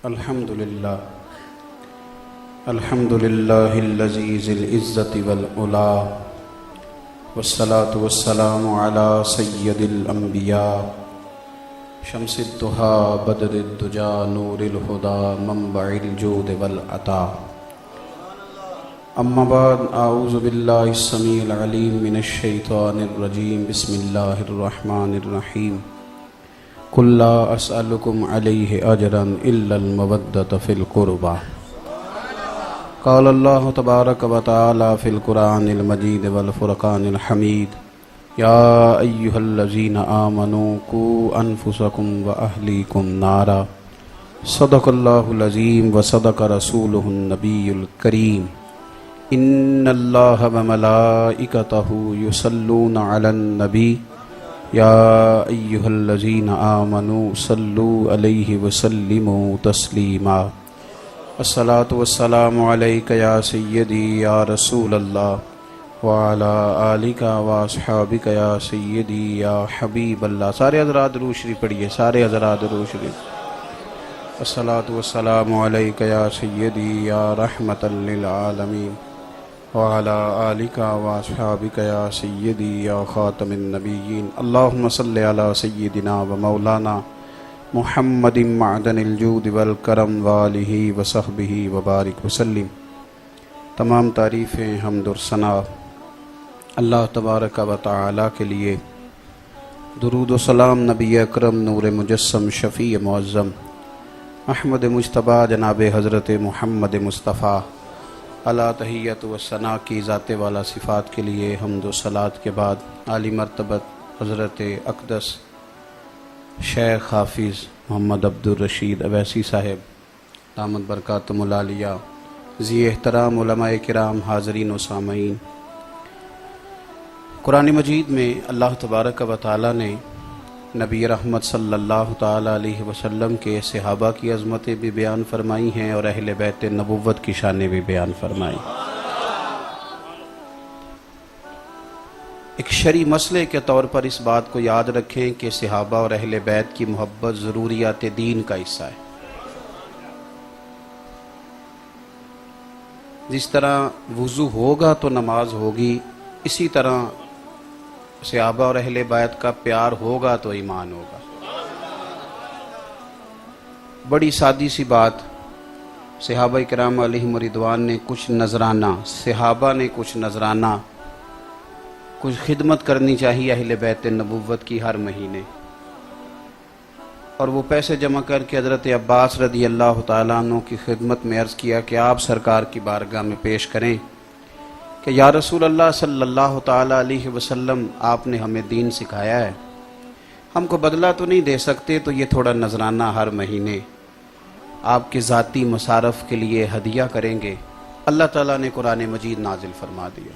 الحمدللہ الحمدللہ الذی ذی العزت والعلا والصلاة والسلام علی سید الانبیاء شمس الضحیٰ بدر الدجا نور الہدی منبع الجود والعطا اما بعد اعوذ باللہ السمیع العلیم من الشیطان الرجیم بسم اللہ الرحمن الرحیم قل لا اسألکم علیہ اجرا الا المودۃ فی القربى قال اللہ تبارک و تعالی فی القرآن المجید والفرقان الحمید یا ایہا الذین آمنوا قوا انفسکم واہلیکم نارا صدق اللہ العظیم وصدق رسولہ النبی الکریم ان اللہ وملائکتہ یصلون علی النبی یا ایہا الذین آمنوا صلوا علیہ وسلموا تسلیما الصلاۃ والسلام علیک یا سیدی یا رسول اللہ وعلی آلک واصحابک یا سیدی یا حبیب اللہ۔ سارے حضرات درود شریف پڑھیے، سارے حضرات درود شریف۔ الصلاۃ والسلام علیک یا سیدی یا رحمۃ للعالمین وعلی آلک واصحابک یا سیدی یا خاتم النبیین۔ اللہم صلی علی سیدنا و مولانا محمد معدن الجود والکرم وآلہ وصحبہ وبارک وسلم۔ تمام تعریفیں حمد و ثنا اللہ تبارک و تعالی کے لیے، درود و سلام نبی اکرم نور مجسم شفیع معظم احمد مجتبیٰ جناب حضرت محمد مصطفیٰ علی تحیت و ثنا کی ذات والا صفات کے لیے حمد و صلات کے بعد عالی مرتبت حضرت اقدس شیخ حافظ محمد عبدالرشید اویسی صاحب دامت برکاتہم العالیہ، ذی احترام علماء کرام، حاضرین و سامعین، قرآن مجید میں اللہ تبارک و تعالی نے نبی رحمت صلی اللہ تعالی علیہ وسلم کے صحابہ کی عظمتیں بھی بیان فرمائی ہیں اور اہل بیت نبوت کی شانیں بھی بیان فرمائی۔ ایک شرعی مسئلے کے طور پر اس بات کو یاد رکھیں کہ صحابہ اور اہل بیت کی محبت ضروریات دین کا حصہ ہے۔ جس طرح وضو ہوگا تو نماز ہوگی، اسی طرح صحابہ اور اہل بیت کا پیار ہوگا تو ایمان ہوگا۔ بڑی سادی سی بات، صحابہ کرام علیہم رضوان نے کچھ نذرانہ، صحابہ نے کچھ نذرانہ، کچھ خدمت کرنی چاہیے اہل بیت نبوت کی ہر مہینے، اور وہ پیسے جمع کر کے حضرت عباس رضی اللہ تعالیٰ عنہ کی خدمت میں عرض کیا کہ آپ سرکار کی بارگاہ میں پیش کریں کہ یا رسول اللہ صلی اللہ تعالیٰ علیہ وسلم، آپ نے ہمیں دین سکھایا ہے، ہم کو بدلہ تو نہیں دے سکتے، تو یہ تھوڑا نذرانہ ہر مہینے آپ کے ذاتی مصارف کے لیے ہدیہ کریں گے۔ اللہ تعالیٰ نے قرآن مجید نازل فرما دیا،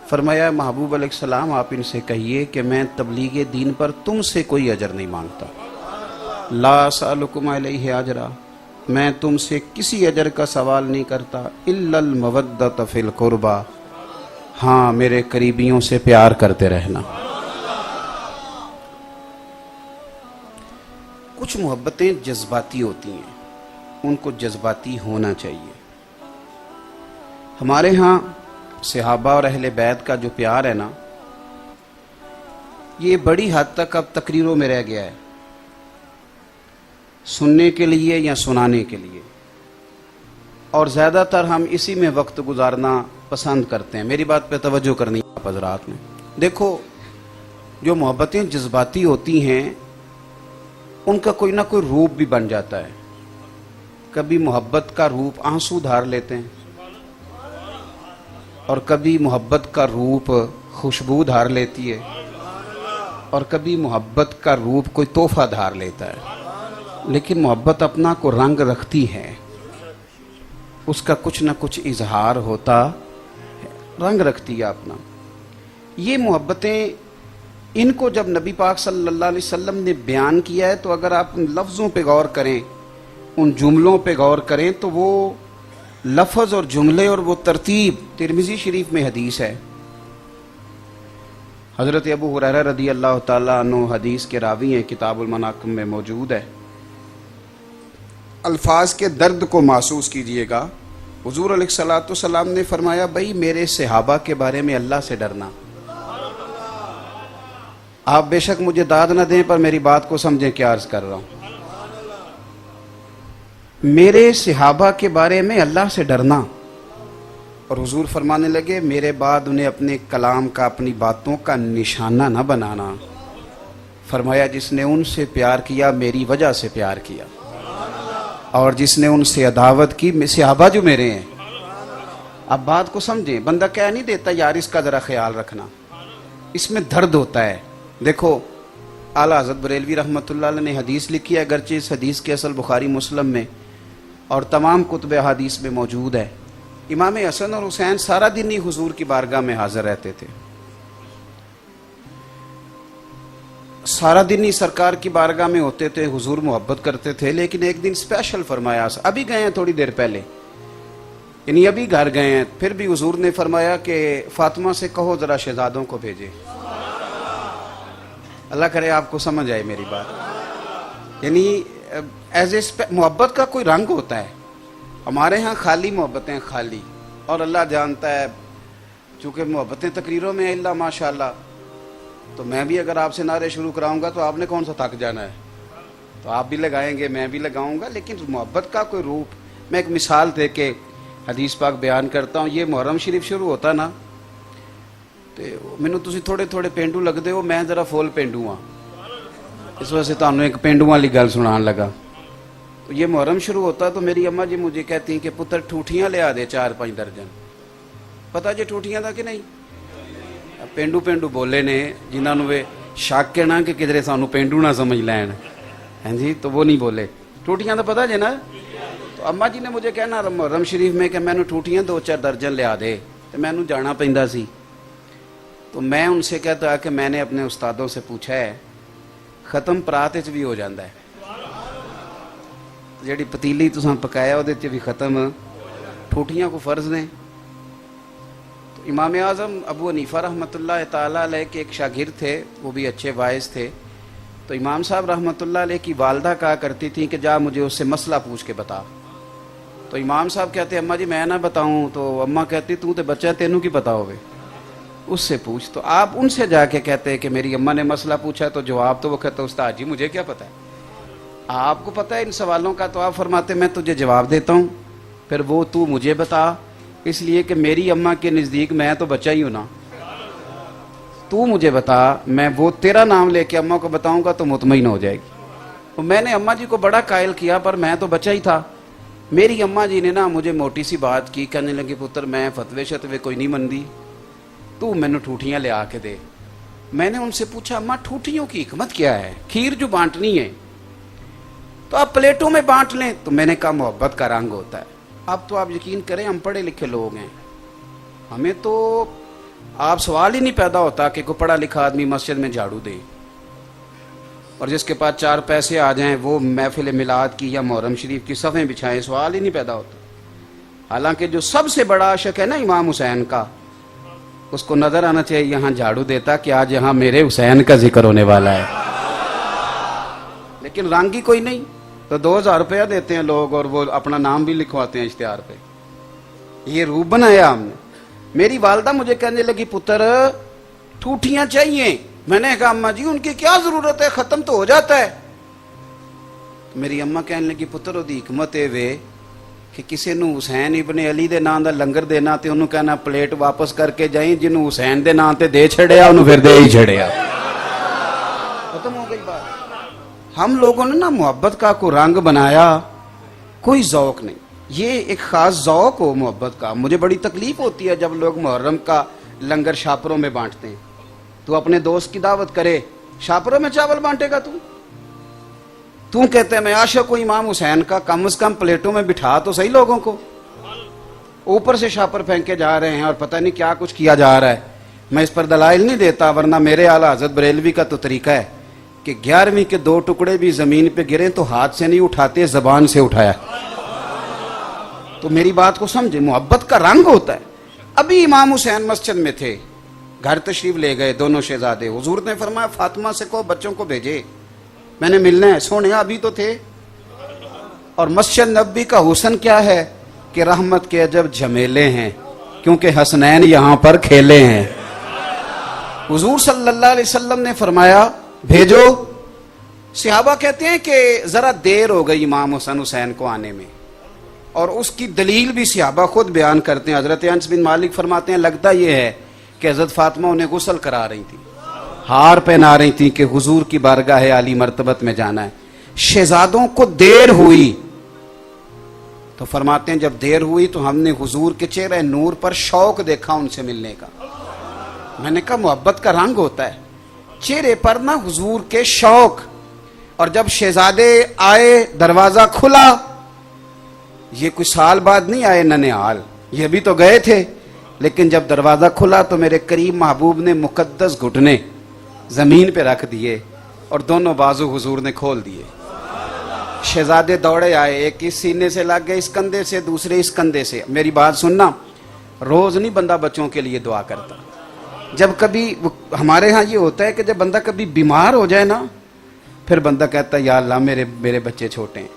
فرمایا محبوب علیہ السلام آپ ان سے کہیے کہ میں تبلیغ دین پر تم سے کوئی اجر نہیں مانگتا، لا اسألکم علیہ اجرا، میں تم سے کسی اجر کا سوال نہیں کرتا، الا المودۃ فی القربى، ہاں میرے قریبیوں سے پیار کرتے رہنا۔ کچھ محبتیں جذباتی ہوتی ہیں، ان کو جذباتی ہونا چاہیے۔ ہمارے ہاں صحابہ اور اہل بیت کا جو پیار ہے نا، یہ بڑی حد تک اب تقریروں میں رہ گیا ہے، سننے کے لیے یا سنانے کے لیے، اور زیادہ تر ہم اسی میں وقت گزارنا پسند کرتے ہیں۔ میری بات پہ توجہ کرنی ہے آپ حضرات نے۔ دیکھو، جو محبتیں جذباتی ہوتی ہیں ان کا کوئی نہ کوئی روپ بھی بن جاتا ہے۔ کبھی محبت کا روپ آنسو دھار لیتے ہیں، اور کبھی محبت کا روپ خوشبو دھار لیتی ہے، اور کبھی محبت کا روپ کوئی تحفہ دھار لیتا ہے۔ لیکن محبت اپنا کو رنگ رکھتی ہے، اس کا کچھ نہ کچھ اظہار ہوتا ہے، رنگ رکھتی ہے اپنا۔ یہ محبتیں، ان کو جب نبی پاک صلی اللہ علیہ وسلم نے بیان کیا ہے، تو اگر آپ ان لفظوں پہ غور کریں، ان جملوں پہ غور کریں، تو وہ لفظ اور جملے اور وہ ترتیب، ترمذی شریف میں حدیث ہے، حضرت ابو ہریرہ رضی اللہ تعالیٰ عنہ حدیث کے راوی ہیں، کتاب المناقب میں موجود ہے۔ الفاظ کے درد کو محسوس کیجئے گا. حضور علیہ الصلوۃ والسلام نے فرمایا بھائی میرے صحابہ کے بارے میں اللہ سے ڈرنا. آپ بے شک مجھے داد نہ دیں پر میری بات کو سمجھیں کیا عرض کر رہا ہوں. میرے صحابہ کے بارے میں اللہ سے ڈرنا. اور حضور فرمانے لگے میرے بعد انہیں اپنے کلام کا اپنی باتوں کا نشانہ نہ بنانا. فرمایا جس نے ان سے پیار کیا میری وجہ سے پیار کیا اور جس نے ان سے عداوت کی صحابہ جو میرے ہیں. اب بات کو سمجھیں. بندہ کہہ نہیں دیتا یار اس کا ذرا خیال رکھنا. اس میں درد ہوتا ہے. دیکھو اعلیٰ حضرت بریلوی رحمۃ اللہ علیہ نے حدیث لکھی ہے، اگرچہ اس حدیث کے اصل بخاری مسلم میں اور تمام کتب حدیث میں موجود ہے. امام حسن اور حسین سارا دن ہی حضور کی بارگاہ میں حاضر رہتے تھے، سارا دن ہی سرکار کی بارگاہ میں ہوتے تھے. حضور محبت کرتے تھے، لیکن ایک دن اسپیشل فرمایا. ابھی گئے ہیں تھوڑی دیر پہلے، یعنی ابھی گھر گئے ہیں، پھر بھی حضور نے فرمایا کہ فاطمہ سے کہو ذرا شہزادوں کو بھیجے. اللہ کرے آپ کو سمجھ آئے میری بات. یعنی ایز اے محبت کا کوئی رنگ ہوتا ہے. ہمارے ہاں خالی محبتیں خالی، اور اللہ جانتا ہے چونکہ محبتیں تقریروں میں اللہ ماشاء اللہ. تو میں بھی اگر آپ سے نعرے شروع کراؤں گا تو آپ نے کون سا تھک جانا ہے. تو آپ بھی لگائیں گے میں بھی لگاؤں گا، لیکن محبت کا کوئی روپ. میں ایک مثال دے کے حدیث پاک بیان کرتا ہوں. یہ محرم شریف شروع ہوتا نا تو مینوں تسی تھوڑے تھوڑے پینڈو لگتے ہو، میں ذرا فول پینڈو ہاں، اس وجہ سے تمہیں ایک پینڈو والی گل سنان لگا. تو یہ محرم شروع ہوتا تو میری اماں جی مجھے کہتی ہیں کہ پتر ٹھوٹیاں لے آ دے 4-5 درجن. پتہ جی ٹھوٹیاں دا کہ نہیں؟ پینڈو پینڈو بولے نے جنہاں نوں شک ہے نا کہ کدھر سانوں پینڈو نہ سمجھ لین، ہاں جی، تو وہ نہیں بولے. ٹھوٹیاں دا پتہ جی نا. تو اماں جی نے مجھے کہنا محرم شریف میں کہ مینوں ٹھوٹیاں 2-4 درجن لے آ دے، تو مینوں جانا پیندا سی. تو میں ان سے کہتا کہ میں نے اپنے استادوں سے پوچھا ہے ختم پرات وچ بھی ہو جاتا ہے، جیڑی پتیلی تساں پکایا وہ بھی ختم، ٹھوٹیاں کو فرض نے. تو امام اعظم ابو حنیفہ رحمۃ اللہ تعالیٰ علیہ کے ایک شاگرد تھے، وہ بھی اچھے واعظ تھے. تو امام صاحب رحمۃ اللہ علیہ کی والدہ کہا کرتی تھیں کہ جا مجھے اس سے مسئلہ پوچھ کے بتا. تو امام صاحب کہتے اماں جی میں نہ بتاؤں. تو اماں کہتی تو تے بچہ تینوں کی پتا ہوگے، اس سے پوچھ. تو آپ ان سے جا کے کہتے کہ میری اماں نے مسئلہ پوچھا. تو جواب تو وہ کہتا استاد جی مجھے کیا پتا ہے، آپ کو پتہ ہے ان سوالوں کا. تو آپ فرماتے میں تجھے جواب دیتا ہوں، پھر وہ تو مجھے بتا، اس لیے کہ میری اماں کے نزدیک میں تو بچہ ہی ہوں نا. تو مجھے بتا، میں وہ تیرا نام لے کے اماں کو بتاؤں گا تو مطمئن ہو جائے گی. تو میں نے اماں جی کو بڑا قائل کیا پر میں تو بچہ ہی تھا. میری اماں جی نے نا مجھے موٹی سی بات کی، کہنے لگی پتر میں فتوے شتوے کوئی نہیں مندی، تو مینوں ٹھوٹیاں لے آ کے دے. میں نے ان سے پوچھا اماں ٹھوٹیوں کی حکمت کیا ہے؟ کھیر جو بانٹنی ہے تو آپ پلیٹوں میں بانٹ لیں. تو میں نے کہا محبت کا رنگ ہوتا ہے. اب تو آپ یقین کریں ہم پڑھے لکھے لوگ ہیں، ہمیں تو آپ سوال ہی نہیں پیدا ہوتا کہ کوئی پڑھا لکھا آدمی مسجد میں جھاڑو دے اور جس کے پاس 4 پیسے آ جائیں وہ محفل میلاد کی یا محرم شریف کی صفیں بچھائیں. سوال ہی نہیں پیدا ہوتا. حالانکہ جو سب سے بڑا عاشق ہے نا امام حسین کا، اس کو نظر آنا چاہیے یہاں جھاڑو دیتا کہ آج یہاں میرے حسین کا ذکر ہونے والا ہے. لیکن رنگ ہی کوئی نہیں. تو 2000 روپیہ دیتے ہیں لوگ اور وہ اپنا نام بھی لکھواتے ہیں اشتہار پہ. یہ روپ بنایا ہم نے. میری والدہ مجھے کہنے لگی پتر ٹھوٹیاں چاہیے. میں نے کہا اماں جی ان کی کیا ضرورت ہے، ختم تو ہو جاتا ہے. میری اماں کہنے لگی پتر وہ حکمت ہے وے کہ کسی نو حسین ابن علی دے نام دا لنگر دینا تے انہوں کہنا پلیٹ واپس کر کے جائیں، جنہوں حسین دے نام تے دے چھڑیا انہوں پھر دے ہی چھڑیا. ختم ہو گئی بات. ہم لوگوں نے نا محبت کا کوئی رنگ بنایا، کوئی ذوق نہیں. یہ ایک خاص ذوق ہو محبت کا. مجھے بڑی تکلیف ہوتی ہے جب لوگ محرم کا لنگر شاپروں میں بانٹتے ہیں. تو اپنے دوست کی دعوت کرے، شاپروں میں چاول بانٹے گا تو کہتے ہیں میں عاشق ہوں امام حسین کا، کم از کم پلیٹوں میں بٹھا تو صحیح لوگوں کو. اوپر سے شاپر پھینکے جا رہے ہیں اور پتہ نہیں کیا کچھ کیا جا رہا ہے. میں اس پر دلائل نہیں دیتا، ورنہ میرے اعلیٰ حضرت بریلوی کا تو طریقہ ہے کہ 11ویں کے 2 ٹکڑے بھی زمین پہ گریں تو ہاتھ سے نہیں اٹھاتے، زبان سے اٹھایا. تو میری بات کو سمجھے، محبت کا رنگ ہوتا ہے. ابھی امام حسین مسجد میں تھے، گھر تشریف لے گئے دونوں شہزادے. حضور نے فرمایا فاطمہ سے کہو بچوں کو بھیجے، میں نے ملنا ہے. سونے ابھی تو تھے. اور مسجد نبوی کا حسن کیا ہے کہ رحمت کے عجب جھمیلے ہیں، کیونکہ حسنین یہاں پر کھیلے ہیں۔ حضور صلی اللہ علیہ وسلم نے فرمایا بھیجو۔ صحابہ کہتے ہیں کہ ذرا دیر ہو گئی امام حسن حسین کو آنے میں، اور اس کی دلیل بھی صحابہ خود بیان کرتے ہیں۔ حضرت انس بن مالک فرماتے ہیں لگتا یہ ہے کہ حضرت فاطمہ انہیں غسل کرا رہی تھی، ہار پہنا رہی تھی کہ حضور کی بارگاہ عالی مرتبت میں جانا ہے۔ شہزادوں کو دیر ہوئی تو فرماتے ہیں جب دیر ہوئی تو ہم نے حضور کے چہرے نور پر شوق دیکھا ان سے ملنے کا۔ میں نے کہا محبت کا رنگ ہوتا ہے چہرے پر نا حضور کے شوق۔ اور جب شہزادے آئے دروازہ کھلا، یہ کوئی سال بعد نہیں آئے ننھیال، یہ بھی تو گئے تھے، لیکن جب دروازہ کھلا تو میرے قریب محبوب نے مقدس گھٹنے زمین پہ رکھ دیے اور دونوں بازو حضور نے کھول دیے۔ شہزادے دوڑے آئے، ایک اس سینے سے لگ گئے اس کندھے سے، دوسرے اس کندھے سے۔ میری بات سننا، روز نہیں بندہ بچوں کے لیے دعا کرتا۔ جب کبھی ہمارے ہاں یہ ہوتا ہے کہ جب بندہ کبھی بیمار ہو جائے نا، پھر بندہ کہتا ہے یا اللہ میرے بچے چھوٹے ہیں،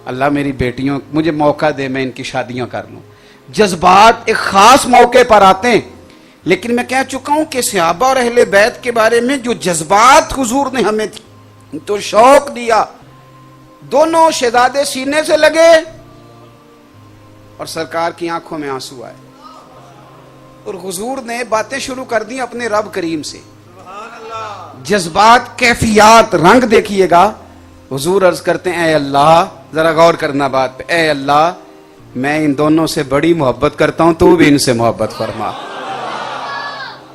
اللہ میری بیٹیوں مجھے موقع دے میں ان کی شادیاں کر لوں۔ جذبات ایک خاص موقع پر آتے ہیں، لیکن میں کہہ چکا ہوں کہ صحابہ اور اہل بیت کے بارے میں جو جذبات حضور نے ہمیں تو شوق دیا، دونوں شہزادے سینے سے لگے اور سرکار کی آنکھوں میں آنسو آئے، اور حضور نے باتیں شروع کر دی اپنے رب کریم سے۔ جذبات، کیفیات، رنگ دیکھیے گا۔ حضور عرض کرتے ہیں اے اللہ، ذرا غور کرنا بات پہ، اے اللہ میں ان دونوں سے بڑی محبت کرتا ہوں، تو بھی ان سے محبت فرما۔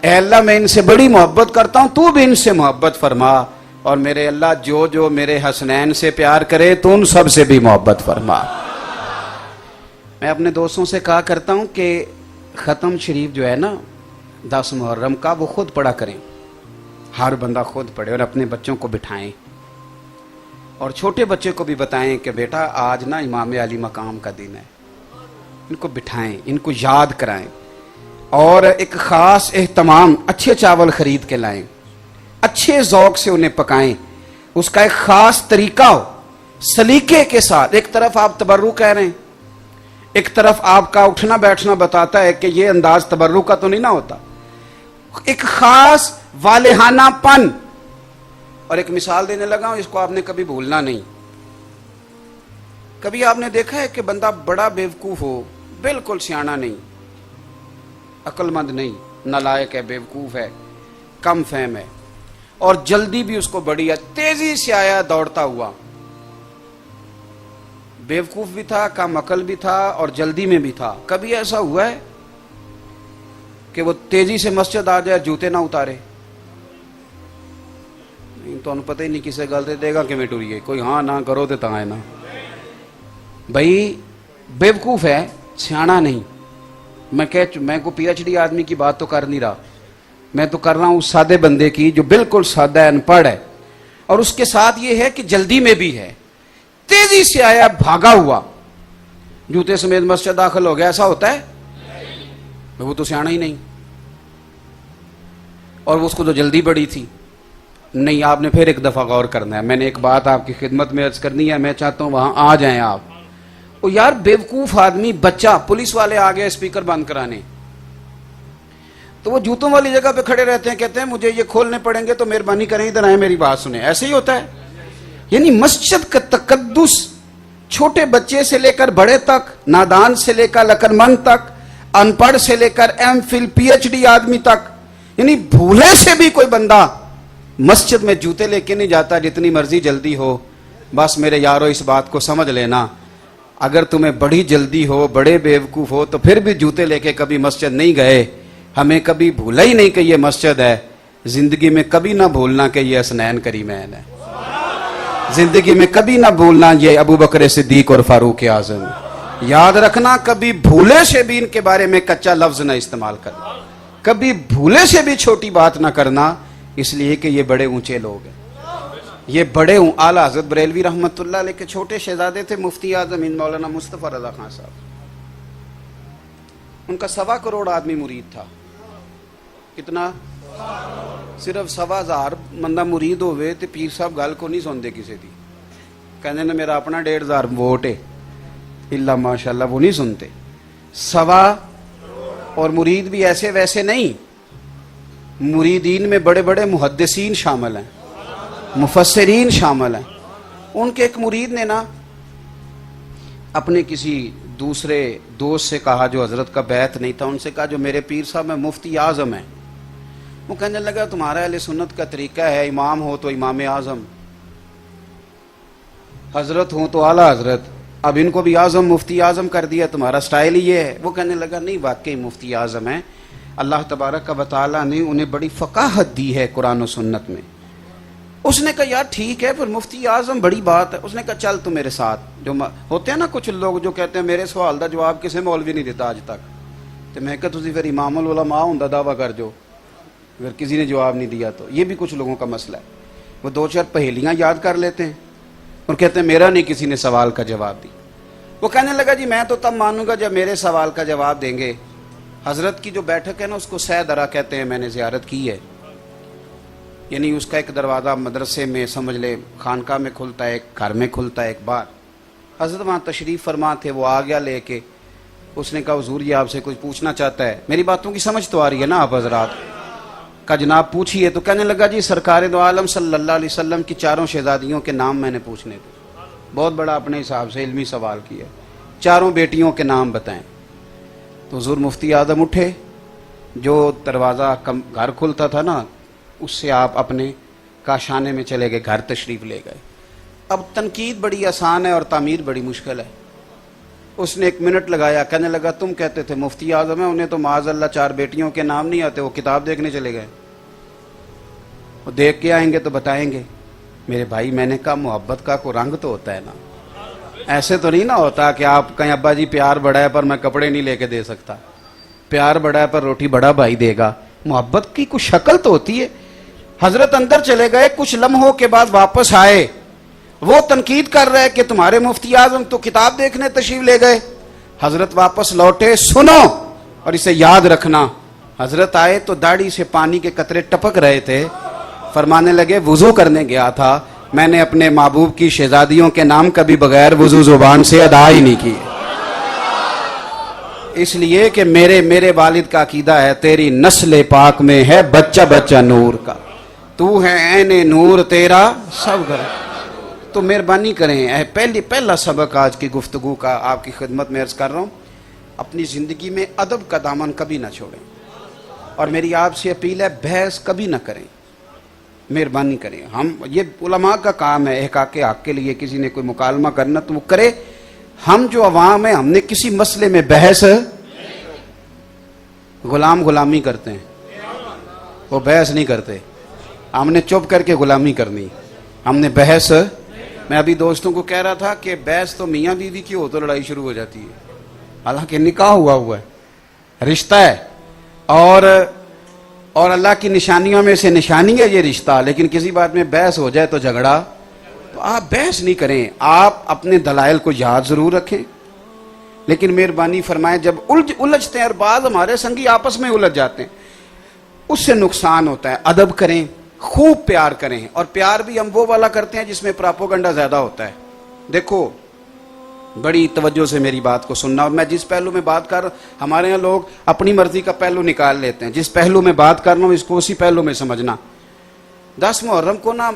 اے اللہ میں ان سے بڑی محبت کرتا ہوں، تو بھی ان سے محبت فرما۔ اور میرے اللہ جو میرے حسنین سے پیار کرے تو ان سب سے بھی محبت فرما۔ میں اپنے دوستوں سے کہا کرتا ہوں کہ ختم شریف جو ہے نا 10 محرم کا، وہ خود پڑھا کریں، ہر بندہ خود پڑھے اور اپنے بچوں کو بٹھائیں، اور چھوٹے بچے کو بھی بتائیں کہ بیٹا آج نا امام علی مقام کا دن ہے، ان کو بٹھائیں، ان کو یاد کرائیں، اور ایک خاص اہتمام، اچھے چاول خرید کے لائیں، اچھے ذوق سے انہیں پکائیں، اس کا ایک خاص طریقہ ہو، سلیقے کے ساتھ۔ ایک طرف آپ تبرک کہہ رہے ہیں، ایک طرف آپ کا اٹھنا بیٹھنا بتاتا ہے کہ یہ انداز تبرک کا تو نہیں نہ ہوتا، ایک خاص والہانہ پن۔ اور ایک مثال دینے لگا ہوں، اس کو آپ نے کبھی بھولنا نہیں۔ کبھی آپ نے دیکھا ہے کہ بندہ بڑا بیوقوف ہو، بالکل سیاںا نہیں، عقل مند نہیں، نالائق ہے، بیوقوف ہے، کم فہم ہے، اور جلدی بھی اس کو بڑی ہے، تیزی سے آیا دوڑتا ہوا، بیوقوف بھی تھا، کم عقل بھی تھا، اور جلدی میں بھی تھا۔ کبھی ایسا ہوا ہے کہ وہ تیزی سے مسجد آ جائے جوتے نہ اتارے؟ نہیں تو انہوں پتہ ہی نہیں کسے گل دے گا کہ میں ٹوریے کوئی ہاں نہ کرو تو تاں ہے نا بھائی، بیوقوف ہے، سیاںا نہیں۔ میں کو پی ایچ ڈی آدمی کی بات تو کر نہیں رہا، میں تو کر رہا ہوں اس سادے بندے کی جو بالکل سادہ ہے، ان پڑھ ہے، اور اس کے ساتھ یہ ہے کہ جلدی میں بھی ہے، تیزی سے آیا، بھاگا ہوا، جوتے سمیت مسجد داخل ہو گیا۔ ایسا ہوتا ہے؟ وہ تو سیاںا ہی نہیں، اور اس کو تو جلدی بڑی تھی۔ نہیں، آپ نے پھر ایک دفعہ غور کرنا ہے۔ میں نے ایک بات آپ کی خدمت میں عرض کرنی ہے، میں چاہتا ہوں وہاں آ جائیں آپ۔ وہ یار بیوقوف آدمی، بچہ، پولیس والے آ گئے اسپیکر بند کرانے، تو وہ جوتوں والی جگہ پہ کھڑے رہتے ہیں، کہتے ہیں مجھے یہ کھولنے پڑیں گے تو مہربانی کریں ادھر آئیں میری بات سنیں۔ ایسے ہی ہوتا ہے، یعنی مسجد کا تقدس چھوٹے بچے سے لے کر بڑے تک، نادان سے لے کر عقلمند تک، ان پڑھ سے لے کر M Phil P H D آدمی تک، یعنی بھولے سے بھی کوئی بندہ مسجد میں جوتے لے کے نہیں جاتا، جتنی مرضی جلدی ہو۔ بس میرے یارو اس بات کو سمجھ لینا، اگر تمہیں بڑی جلدی ہو، بڑے بیوقوف ہو، تو پھر بھی جوتے لے کے کبھی مسجد نہیں گئے، ہمیں کبھی بھولا ہی نہیں کہ یہ مسجد ہے۔ زندگی میں کبھی نہ بھولنا کہ یہ حسنین کریمین ہے، زندگی میں کبھی نہ بھولنا یہ ابو بکر صدیق اور فاروق اعظم۔ یاد رکھنا، کبھی بھولے سے بھی ان کے بارے میں کچا لفظ نہ استعمال کرنا، کبھی بھولے سے بھی چھوٹی بات نہ کرنا، اس لیے کہ یہ بڑے اونچے لوگ ہیں، یہ بڑے اعلیٰ حضرت بریلوی رحمت اللہ علیہ کے چھوٹے شہزادے تھے مفتی اعظم ہند مولانا مصطفیٰ رضا خان صاحب، ان کا 1.25 کروڑ آدمی مرید تھا۔ کتنا؟ صرف 1.25 بندہ مرید ہوئے تو پیر صاحب گل کو نہیں سنتے کسی دی، کہنے نے میرا اپنا 1.5 ووٹ ہے، الا ماشاءاللہ وہ نہیں سنتے. سوا اور مرید بھی ایسے ویسے نہیں. مریدین میں بڑے بڑے محدثین شامل ہیں, مفسرین شامل ہیں. ان کے ایک مرید نے نا اپنے کسی دوسرے دوست سے کہا جو حضرت کا بیعت نہیں تھا, ان سے کہا جو میرے پیر صاحب میں مفتی اعظم ہیں. وہ کہنے لگا تمہارا اہل سنت کا طریقہ ہے امام ہو تو امام اعظم, حضرت ہوں تو اعلیٰ حضرت, اب ان کو بھی اعظم مفتی اعظم کر دیا, تمہارا سٹائل ہی یہ ہے. وہ کہنے لگا نہیں واقعی مفتی اعظم ہیں, اللہ تبارک و تعالیٰ نے انہیں بڑی فقاہت دی ہے قرآن و سنت میں. اس نے کہا یار ٹھیک ہے, پھر مفتی اعظم بڑی بات ہے. اس نے کہا چل تو میرے ساتھ. جو ہوتے ہیں نا کچھ لوگ جو کہتے ہیں میرے سوال دا جواب کسی مولوی نہیں دیتا آج تک, تو میں کہا تسی پھر امام العلماء ہوں دعویٰ کر جو اگر کسی نے جواب نہیں دیا تو. یہ بھی کچھ لوگوں کا مسئلہ ہے, وہ دو چار پہیلیاں یاد کر لیتے ہیں اور کہتے ہیں میرا نہیں کسی نے سوال کا جواب دی. وہ کہنے لگا جی میں تو تب مانوں گا جب میرے سوال کا جواب دیں گے. حضرت کی جو بیٹھک ہے نا اس کو سہ درا کہتے ہیں, میں نے زیارت کی ہے. یعنی اس کا ایک دروازہ مدرسے میں سمجھ لے خانقاہ میں کھلتا ہے, ایک گھر میں کھلتا ہے ایک بار. حضرت وہاں تشریف فرما تھے, وہ آ گیا لے کے. اس نے کہا حضور یہ آپ سے کچھ پوچھنا چاہتا ہے. میری باتوں کی سمجھ تو آ رہی ہے نا آپ حضرات؟ کہا جناب پوچھیے. تو کہنے لگا جی سرکار دو عالم صلی اللہ علیہ وسلم کی چاروں شہزادیوں کے نام میں نے پوچھنے تھے. بہت بڑا اپنے حساب سے علمی سوال کیا, چاروں بیٹیوں کے نام بتائیں. تو حضور مفتی اعظم اٹھے, جو دروازہ گھر کھلتا تھا نا اس سے آپ اپنے کاشانے میں چلے گئے, گھر تشریف لے گئے. اب تنقید بڑی آسان ہے اور تعمیر بڑی مشکل ہے. اس نے 1 منٹ لگایا, کہنے لگا تم کہتے تھے مفتی اعظم ہے, انہیں تو معاذ اللہ 4 بیٹیوں کے نام نہیں آتے, وہ کتاب دیکھنے چلے گئے. وہ دیکھ کے آئیں گے تو بتائیں گے. میرے بھائی میں نے کہا محبت کا کوئی رنگ تو ہوتا ہے نا, ایسے تو نہیں نا ہوتا کہ آپ کہیں ابا جی پیار بڑا ہے پر میں کپڑے نہیں لے کے دے سکتا, پیار بڑا ہے پر روٹی بڑا بھائی دے گا. محبت کی کچھ شکل تو ہوتی ہے. حضرت اندر چلے گئے, کچھ لمحوں کے بعد واپس آئے. وہ تنقید کر رہے کہ تمہارے مفتی اعظم تو کتاب دیکھنے تشریف لے گئے. حضرت واپس لوٹے, سنو اور اسے یاد رکھنا. حضرت آئے تو داڑھی سے پانی کے قطرے ٹپک رہے تھے. فرمانے لگے وضو کرنے گیا تھا, میں نے اپنے محبوب کی شہزادیوں کے نام کبھی بغیر وضو زبان سے ادا ہی نہیں کیے, اس لیے کہ میرے والد کا عقیدہ ہے تیری نسل پاک میں ہے بچہ بچہ نور کا, تو ہے عین نور تیرا سب گھر. تو مہربانی کریں, پہلا سبق آج کی گفتگو کا آپ کی خدمت میں عرض کر رہا ہوں, اپنی زندگی میں ادب کا دامن کبھی نہ چھوڑیں. اور میری آپ سے اپیل ہے بحث کبھی نہ کریں, مہربانی کریں. ہم یہ علماء کا کام ہے احقاق حق کے لیے, کسی نے کوئی مکالمہ کرنا تو وہ کرے. ہم جو عوام ہیں ہم نے کسی مسئلے میں بحث, غلامی کرتے ہیں, وہ بحث نہیں کرتے. ہم نے چپ کر کے غلامی کرنی, ہم نے بحث. میں ابھی دوستوں کو کہہ رہا تھا کہ بحث تو میاں بیوی کی ہو تو لڑائی شروع ہو جاتی ہے, حالانکہ نکاح ہوا ہے, رشتہ ہے, اور اللہ کی نشانیوں میں سے نشانی ہے یہ رشتہ. لیکن کسی بات میں بحث ہو جائے تو جھگڑا, تو آپ بحث نہیں کریں. آپ اپنے دلائل کو یاد ضرور رکھیں, لیکن مہربانی فرمائیں جب الجھتے ہیں, اور بعض ہمارے سنگی آپس میں الجھ جاتے ہیں, اس سے نقصان ہوتا ہے. ادب کریں, خوب پیار کریں, اور پیار بھی ہم وہ والا کرتے ہیں جس میں پراپوگنڈا زیادہ ہوتا ہے. دیکھو بڑی توجہ سے میری بات کو سننا, اور میں جس پہلو میں بات کر رہا ہوں, ہمارے یہاں لوگ اپنی مرضی کا پہلو نکال لیتے ہیں. جس پہلو میں بات کر رہا ہوں اس کو اسی پہلو میں سمجھنا. 10 محرم کو نا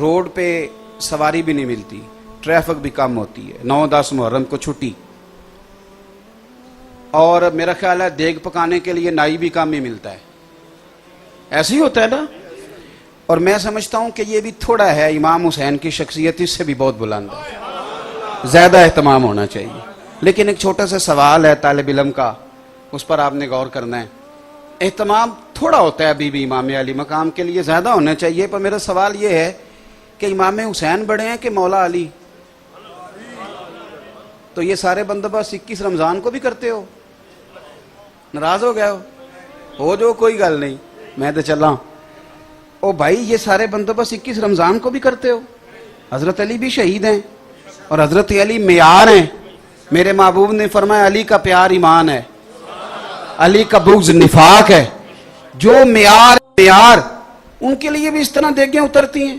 روڈ پہ سواری بھی نہیں ملتی, ٹریفک بھی کم ہوتی ہے. 9-10 محرم کو چھٹی, اور میرا خیال ہے دیگ پکانے کے لیے نائی بھی کم ہی ملتا ہے. ایسے ہی ہوتا ہے نا. اور میں سمجھتا ہوں کہ یہ بھی تھوڑا ہے, امام حسین کی شخصیت اس سے بھی بہت بلند ہے, زیادہ اہتمام ہونا چاہیے. لیکن ایک چھوٹا سا سوال ہے طالب علم کا, اس پر آپ نے غور کرنا ہے. اہتمام تھوڑا ہوتا ہے ابھی بھی امام علی مقام کے لیے, زیادہ ہونا چاہیے. پر میرا سوال یہ ہے کہ امام حسین بڑے ہیں کہ مولا علی؟ تو یہ سارے بندوبست 21 رمضان کو بھی کرتے ہو, ناراض ہو گئے ہو جو کوئی گل نہیں, میں تو چلا. او بھائی یہ سارے بندوبست 21 رمضان کو بھی کرتے ہو. حضرت علی بھی شہید ہیں اور حضرت علی معیار ہیں. میرے محبوب نے فرمایا علی کا پیار ایمان ہے, علی کا بغض نفاق ہے. جو معیار ان کے لیے بھی اس طرح دیگیں اترتی ہیں,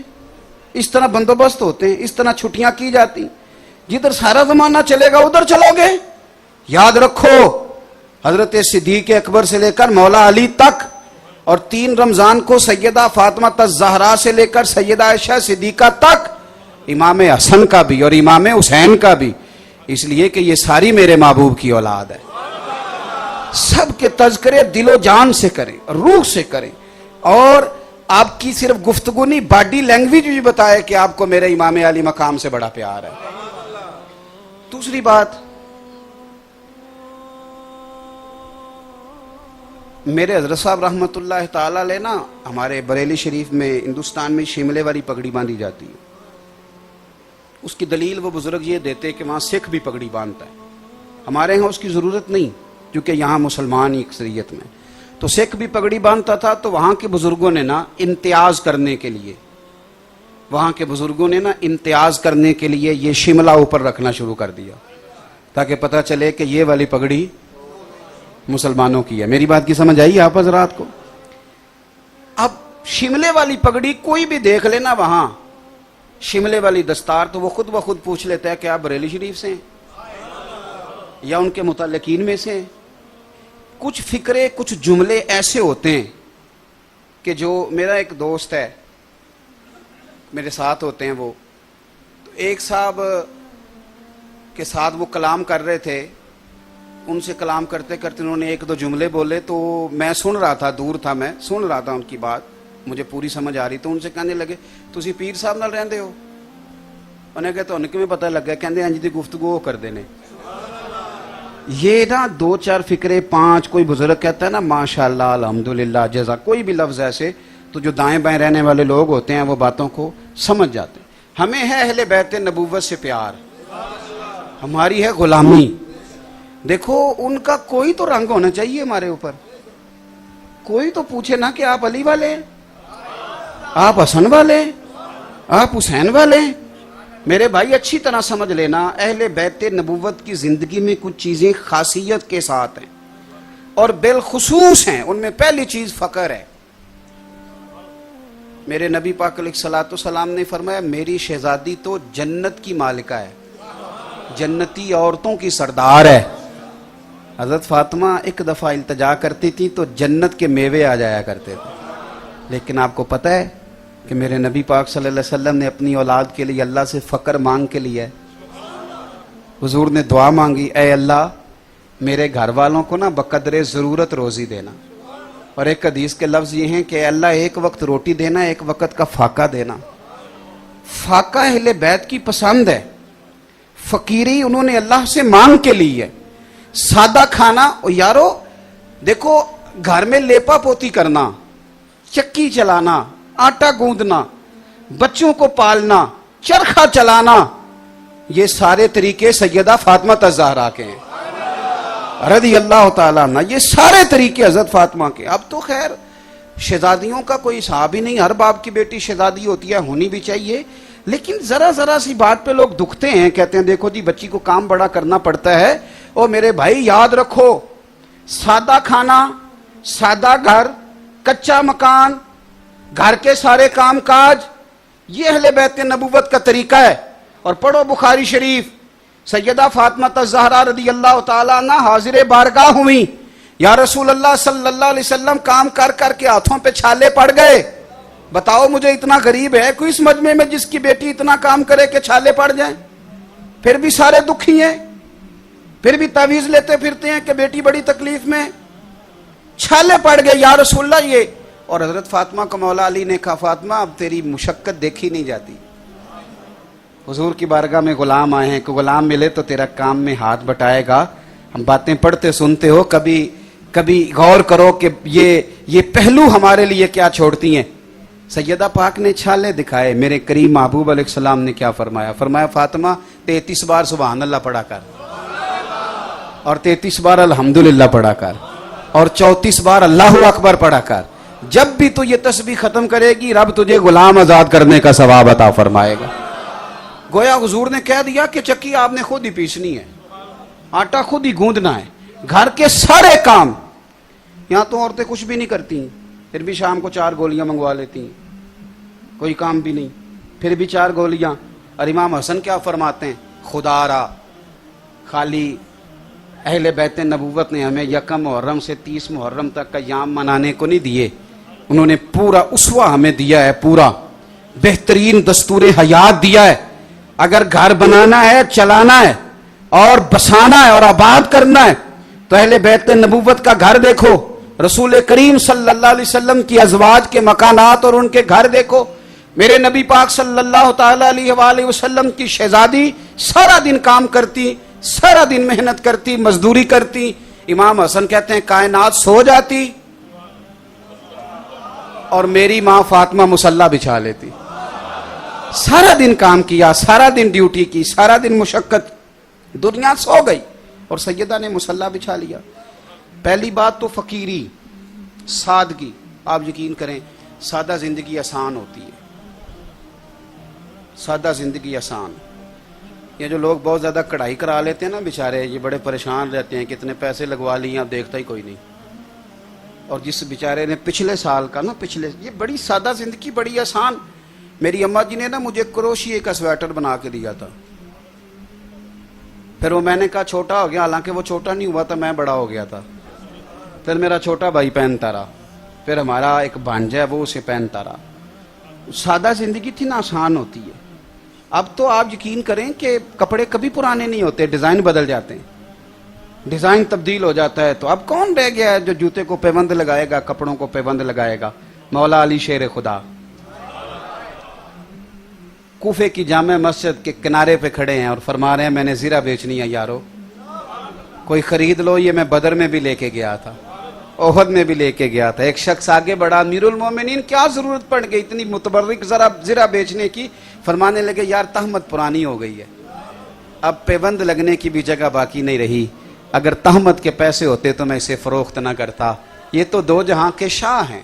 اس طرح بندوبست ہوتے ہیں, اس طرح چھٹیاں کی جاتی. جدھر سارا زمانہ چلے گا ادھر چلو گے؟ یاد رکھو حضرت صدیق اکبر سے لے کر مولا علی تک، اور 3 رمضان کو سیدہ فاطمہ الزہرا سے لے کر سیدہ عائشہ صدیقہ تک، امام حسن کا بھی اور امام حسین کا بھی، اس لیے کہ یہ ساری میرے محبوب کی اولاد ہے۔ سب کے تذکرے دل و جان سے کریں، روح سے کریں، اور آپ کی صرف گفتگو نہیں، باڈی لینگویج بھی بتائے کہ آپ کو میرے امام علی مقام سے بڑا پیار ہے۔ دوسری بات، میرے حضرت صاحب رحمۃ اللہ تعالی علیہ نا، ہمارے بریلی شریف میں ہندوستان میں شملے والی پگڑی باندھی جاتی ہے۔ اس کی دلیل وہ بزرگ یہ دیتے کہ وہاں سکھ بھی پگڑی باندھتا ہے، ہمارے ہاں اس کی ضرورت نہیں کیونکہ یہاں مسلمان ہی اکثریت میں، تو سکھ بھی پگڑی باندھتا تھا۔ تو وہاں کے بزرگوں نے نا امتیاز کرنے کے لیے، یہ شملہ اوپر رکھنا شروع کر دیا تاکہ پتہ چلے کہ یہ والی پگڑی مسلمانوں کی ہے۔ میری بات کی سمجھ آئی آپ حضرات کو؟ اب شملے والی پگڑی کوئی بھی دیکھ لینا وہاں شملے والی دستار، تو وہ خود بخود پوچھ لیتا ہے کہ آپ بریلی شریف سے ہیں یا ان کے متعلقین میں سے ہیں۔ کچھ فکرے، کچھ جملے ایسے ہوتے ہیں کہ جو، میرا ایک دوست ہے میرے ساتھ ہوتے ہیں، وہ ایک صاحب کے ساتھ وہ کلام کر رہے تھے، ان سے کلام کرتے کرتے انہوں نے 1-2 جملے بولے، تو میں سن رہا تھا، دور تھا، میں سن رہا تھا ان کی بات، مجھے پوری سمجھ آ رہی، تو ان سے کہنے لگے تسی پیر صاحب نال رہندے ہو؟ انہیں کہا تو انہیں کیوں پتہ لگ گیا؟ کہندے انج دی گفتگو وہ کر دینے۔ یہ نا 2-4 فکرے 5 کوئی بزرگ کہتا ہے نا ماشاءاللہ الحمدللہ جزا، کوئی بھی لفظ ایسے، تو جو دائیں بائیں رہنے والے لوگ ہوتے ہیں وہ باتوں کو سمجھ جاتے ہیں۔ ہمیں ہے اہل بیت نبوت سے پیار، ہماری ہے غلامی۔ دیکھو ان کا کوئی تو رنگ ہونا چاہیے ہمارے اوپر، کوئی تو پوچھے نا کہ آپ علی والے، آپ حسن والے، آپ حسین والے۔ میرے بھائی اچھی طرح سمجھ لینا، اہل بیت نبوت کی زندگی میں کچھ چیزیں خاصیت کے ساتھ ہیں اور بالخصوص ہیں۔ ان میں پہلی چیز فقر ہے۔ میرے نبی پاک علیہ الصلوۃ والسلام نے فرمایا میری شہزادی تو جنت کی مالکہ ہے، جنتی عورتوں کی سردار ہے۔ حضرت فاطمہ ایک دفعہ التجا کرتی تھی تو جنت کے میوے آ جایا کرتے تھے، لیکن آپ کو پتہ ہے کہ میرے نبی پاک صلی اللہ علیہ وسلم نے اپنی اولاد کے لیے اللہ سے فقر مانگ کے لیا ہے۔ حضور نے دعا مانگی، اے اللہ میرے گھر والوں کو نا بقدر ضرورت روزی دینا، اور ایک حدیث کے لفظ یہ ہیں کہ اے اللہ ایک وقت روٹی دینا، ایک وقت کا فاقہ دینا۔ فاقہ اہل بیت کی پسند ہے، فقیری انہوں نے اللہ سے مانگ کے لی ہے۔ سادہ کھانا، اور یارو دیکھو گھر میں لیپا پوتی کرنا، چکی چلانا، آٹا گوندنا، بچوں کو پالنا، چرخہ چلانا، یہ سارے طریقے سیدہ فاطمہ الزہرا کے ہیں رضی اللہ تعالیٰ عنہ، یہ سارے طریقے حضرت فاطمہ کے۔ اب تو خیر شہزادیوں کا کوئی حساب ہی نہیں، ہر باپ کی بیٹی شہزادی ہوتی ہے، ہونی بھی چاہیے، لیکن ذرا سی بات پہ لوگ دکھتے ہیں، کہتے ہیں دیکھو جی بچی کو کام بڑا کرنا پڑتا ہے۔ اور میرے بھائی یاد رکھو، سادہ کھانا، سادہ گھر، کچا مکان، گھر کے سارے کام کاج، یہ اہل بیت نبوت کا طریقہ ہے۔ اور پڑھو بخاری شریف، سیدہ فاطمہ الزہرا رضی اللہ تعالیٰ عنہ حاضر بارگاہ ہوئی، یا رسول اللہ صلی اللہ علیہ وسلم کام کر کر کے ہاتھوں پہ چھالے پڑ گئے، بتاؤ مجھے اتنا غریب ہے کوئی اس مجمع میں جس کی بیٹی اتنا کام کرے کہ چھالے پڑ جائیں؟ پھر بھی سارے دکھی ہیں، پھر بھی تعویذ لیتے پھرتے ہیں کہ بیٹی بڑی تکلیف میں، چھالے پڑ گئے یا رسول اللہ یہ۔ اور حضرت فاطمہ کو مولا علی نے کہا فاطمہ اب تیری مشقت دیکھی نہیں جاتی، حضور کی بارگاہ میں غلام آئے ہیں، کہ غلام ملے تو تیرا کام میں ہاتھ بٹائے گا۔ ہم باتیں پڑھتے سنتے ہو، کبھی غور کرو کہ یہ پہلو ہمارے لیے کیا چھوڑتی ہیں۔ سیدہ پاک نے چھالے دکھائے، میرے کریم محبوب علیہ السلام نے کیا فرمایا؟ فرمایا فاطمہ 33 بار سبحان اللہ پڑھا کر، اور 33 بار الحمدللہ پڑھا کر، اور 34 بار اللہ اکبر پڑھا کر۔ جب بھی تو یہ تسبیح ختم کرے گی رب تجھے غلام آزاد کرنے کا ثواب عطا فرمائے گا۔ گویا حضور نے کہہ دیا کہ چکی آپ نے خود ہی پیسنی ہے، آٹا خود ہی گوندنا ہے، گھر کے سارے کام۔ یہاں تو عورتیں کچھ بھی نہیں کرتی، پھر بھی شام کو 4 گولیاں منگوا لیتی ہیں، کوئی کام بھی نہیں، پھر بھی 4 گولیاں۔ اور امام حسن کیا فرماتے ہیں خدا را خالی اہل بیت نبوت نے ہمیں یکم محرم سے 30 محرم تک کا یام منانے کو نہیں دیے، انہوں نے پورا اسوہ ہمیں دیا ہے، پورا بہترین دستور حیات دیا ہے۔ اگر گھر بنانا ہے، چلانا ہے اور بسانا ہے اور آباد کرنا ہے تو اہل بیت نبوت کا گھر دیکھو، رسول کریم صلی اللہ علیہ وسلم کی ازواج کے مکانات اور ان کے گھر دیکھو۔ میرے نبی پاک صلی اللہ تعالی علیہ وآلہ وسلم کی شہزادی سارا دن کام کرتی، سارا دن محنت کرتی، مزدوری کرتی۔ امام حسن کہتے ہیں کائنات سو جاتی اور میری ماں فاطمہ مصلی بچھا لیتی۔ سارا دن کام کیا، سارا دن ڈیوٹی کی، سارا دن مشقت، دنیا سو گئی اور سیدہ نے مصلی بچھا لیا۔ پہلی بات تو فقیری، سادگی۔ آپ یقین کریں سادہ زندگی آسان ہوتی ہے، سادہ زندگی آسان۔ یہ جو لوگ بہت زیادہ کڑھائی کرا لیتے ہیں نا بیچارے، یہ بڑے پریشان رہتے ہیں، کتنے پیسے لگوا لیے اب دیکھتا ہی کوئی نہیں۔ اور جس بیچارے نے پچھلے سال کا نا یہ بڑی سادہ زندگی، بڑی آسان۔ میری اماں جی نے نا مجھے کروشیے کا سویٹر بنا کے دیا تھا، پھر وہ میں نے کہا چھوٹا ہو گیا، حالانکہ وہ چھوٹا نہیں ہوا تھا، میں بڑا ہو گیا تھا۔ پھر میرا چھوٹا بھائی پہنتا رہا، پھر ہمارا ایک بھانجا ہے وہ اسے پہنتا رہا۔ سادہ زندگی تھی نا، آسان ہوتی ہے۔ اب تو آپ یقین کریں کہ کپڑے کبھی پرانے نہیں ہوتے، ڈیزائن بدل جاتے ہیں، ڈیزائن تبدیل ہو جاتا ہے۔ تو اب کون رہ گیا ہے جو جوتے کو پیبند لگائے گا، کپڑوں کو پیبند لگائے گا؟ مولا علی شیر خدا کوفے کی جامع مسجد کے کنارے پہ کھڑے ہیں اور فرما رہے ہیں میں نے زیرہ بیچنی ہے یارو، کوئی خرید لو۔ یہ میں بدر میں بھی لے کے گیا تھا، احد میں بھی لے کے گیا تھا۔ ایک شخص آگے بڑھا، امیر المومنین کیا ضرورت پڑ گئی اتنی متبرک ذرا زرہ بیچنے کی؟ فرمانے لگے یار تہمت پرانی ہو گئی ہے، اب پیبند لگنے کی بھی جگہ باقی نہیں رہی، اگر تہمت کے پیسے ہوتے تو میں اسے فروخت نہ کرتا۔ یہ تو دو جہاں کے شاہ ہیں،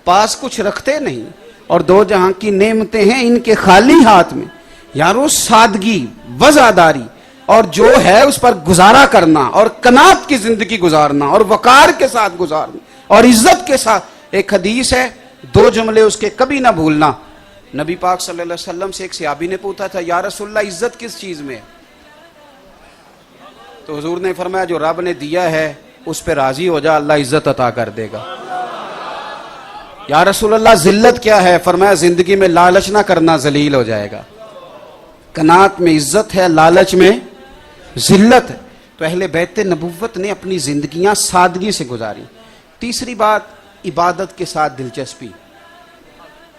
پاس کچھ رکھتے نہیں، اور دو جہاں کی نعمتیں ہیں ان کے خالی ہاتھ میں۔ یارو سادگی، وزاداری اور جو ہے اس پر گزارا کرنا، اور قناعت کی زندگی گزارنا، اور وقار کے ساتھ گزارنا، اور عزت کے ساتھ۔ ایک حدیث ہے، دو جملے اس کے کبھی نہ بھولنا۔ نبی پاک صلی اللہ علیہ وسلم سے ایک صحابی نے پوچھا تھا یا رسول اللہ عزت کس چیز میں ہے؟ تو حضور نے فرمایا جو رب نے دیا ہے اس پہ راضی ہو جا، اللہ عزت عطا کر دے گا۔ یا رسول اللہ ذلت کیا ہے؟ فرمایا زندگی میں لالچ نہ کرنا، ذلیل ہو جائے گا۔ قناعت میں عزت ہے، لالچ میں ذلت ہے۔ تو اہل بیت نبوت نے اپنی زندگیاں سادگی سے گزاری۔ تیسری بات، عبادت کے ساتھ دلچسپی۔